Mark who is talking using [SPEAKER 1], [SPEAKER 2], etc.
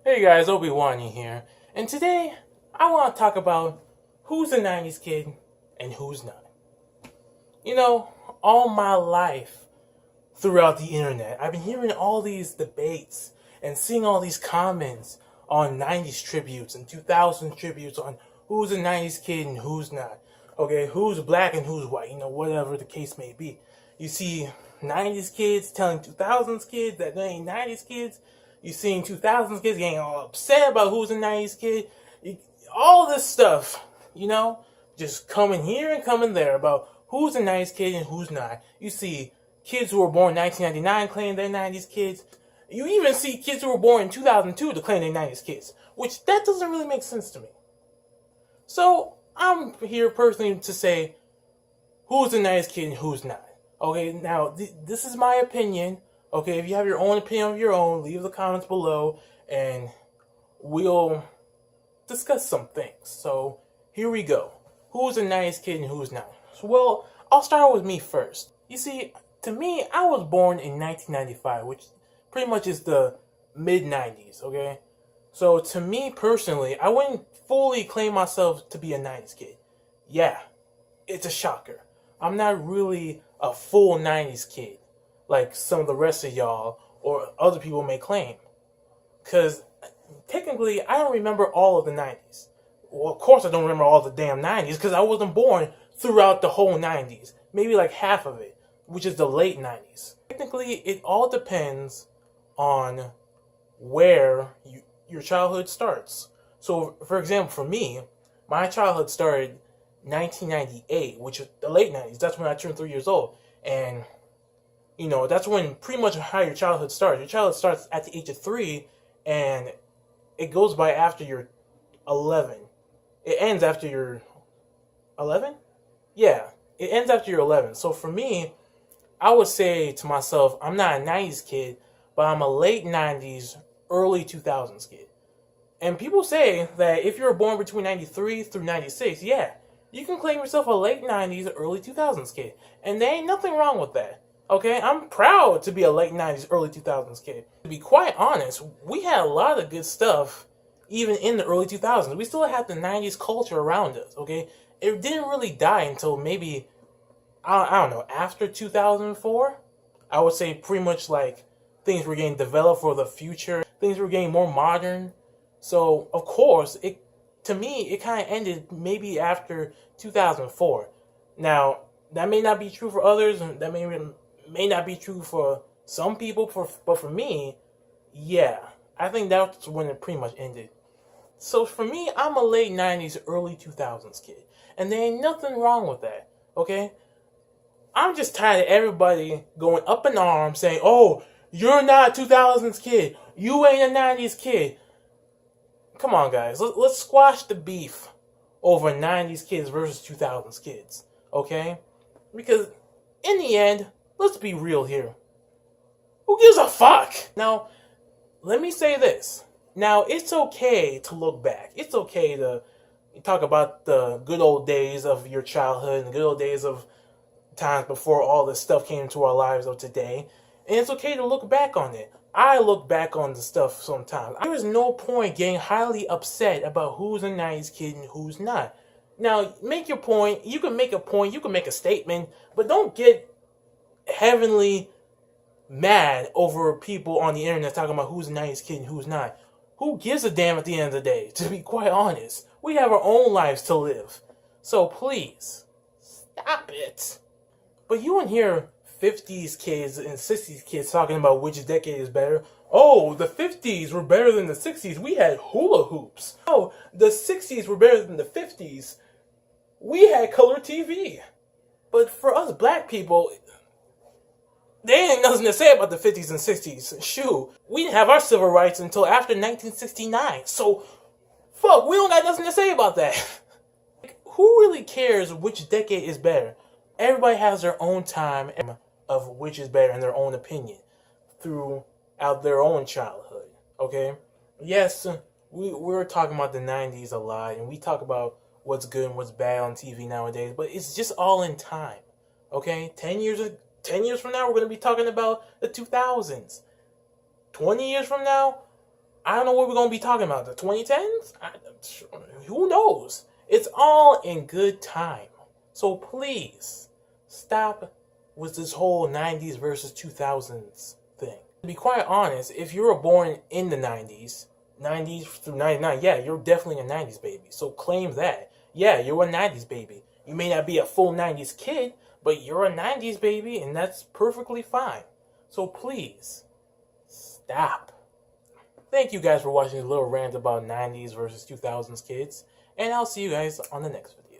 [SPEAKER 1] Hey guys, Obi-Wan here, and today I want to talk about who's a 90s kid and who's not. You know, all my life throughout the internet, I've been hearing all these debates and seeing all these comments on 90s tributes and 2000s tributes on who's a 90s kid and who's not. Okay, who's black and who's white, whatever the case may be. You see 90s kids telling 2000s kids that they ain't 90s kids. You seeing 2000s kids getting all upset about who's a 90s kid. All this stuff, just coming here and coming there about who's a 90s kid and who's not. You see kids who were born in 1999 claiming they're 90s kids. You even see kids who were born in 2002 to claim they're 90s kids, which that doesn't really make sense to me. So I'm here personally to say who's a 90s kid and who's not. Okay, now this is my opinion. Okay, if you have your own opinion of your own, leave the comments below and we'll discuss some things. So here we go. Who's a 90s kid and who's not? Well, I'll start with me first. You see, to me, I was born in 1995, which pretty much is the mid-90s, okay? So to me personally, I wouldn't fully claim myself to be a 90s kid. Yeah, it's a shocker. I'm not really a full 90s kid like some of the rest of y'all or other people may claim. Because technically, I don't remember all of the 90s. Well, of course I don't remember all the damn 90s because I wasn't born throughout the whole 90s. Maybe like half of it, which is the late 90s. Technically, it all depends on where your childhood starts. So, for example, for me, my childhood started 1998, which is the late 90s. That's when I turned 3 years old. And that's when pretty much how your childhood starts. Your childhood starts at the age of 3, and it goes by after you're 11. It ends after you're 11? Yeah, it ends after you're 11. So for me, I would say to myself, I'm not a 90s kid, but I'm a late 90s, early 2000s kid. And people say that if you're born between 93 through 96, yeah, you can claim yourself a late 90s, early 2000s kid. And there ain't nothing wrong with that. Okay, I'm proud to be a late 90s, early 2000s kid. To be quite honest, we had a lot of good stuff even in the early 2000s. We still had the 90s culture around us, okay? It didn't really die until maybe, I don't know, after 2004? I would say pretty much like things were getting developed for the future. Things were getting more modern. So, of course, to me, it kind of ended maybe after 2004. Now, that may not be true for others, and that may not be true for some people, but for me, yeah, I think that's when it pretty much ended. So for me, I'm a late 90s, early 2000s kid. And there ain't nothing wrong with that, okay? I'm just tired of everybody going up in arms saying, oh, you're not a 2000s kid. You ain't a 90s kid. Come on, guys. Let's squash the beef over 90s kids versus 2000s kids, okay? Because in the end, let's be real here. Who gives a fuck? Now, let me say this. Now, it's okay to look back. It's okay to talk about the good old days of your childhood and the good old days of times before all this stuff came into our lives of today. And it's okay to look back on it. I look back on the stuff sometimes. There is no point getting highly upset about who's a 90s kid and who's not. Now, make your point. You can make a point. You can make a statement. But don't get heavenly mad over people on the internet talking about who's a 90s kid and who's not. Who gives a damn at the end of the day, to be quite honest? We have our own lives to live. So please, stop it. But you won't hear 50s kids and 60s kids talking about which decade is better. Oh, the 50s were better than the 60s. We had hula hoops. Oh, the 60s were better than the 50s. We had color TV. But for us black people, they ain't nothing to say about the 50s and 60s. Shoot, we didn't have our civil rights until after 1969. So, fuck, we don't got nothing to say about that. Who really cares which decade is better? Everybody has their own time of which is better in their own opinion throughout their own childhood, okay? Yes, we're talking about the 90s a lot, and we talk about what's good and what's bad on TV nowadays, but it's just all in time, okay? 10 years from now, we're going to be talking about the 2000s. 20 years from now, I don't know what we're going to be talking about. The 2010s? Who knows? It's all in good time. So please, stop with this whole 90s versus 2000s thing. To be quite honest, if you were born in the 90s through 99, yeah, you're definitely a 90s baby. So claim that. Yeah, you're a 90s baby. You may not be a full 90s kid, but you're a 90s baby, and that's perfectly fine. So please, stop. Thank you guys for watching a little rant about 90s versus 2000s kids, and I'll see you guys on the next video.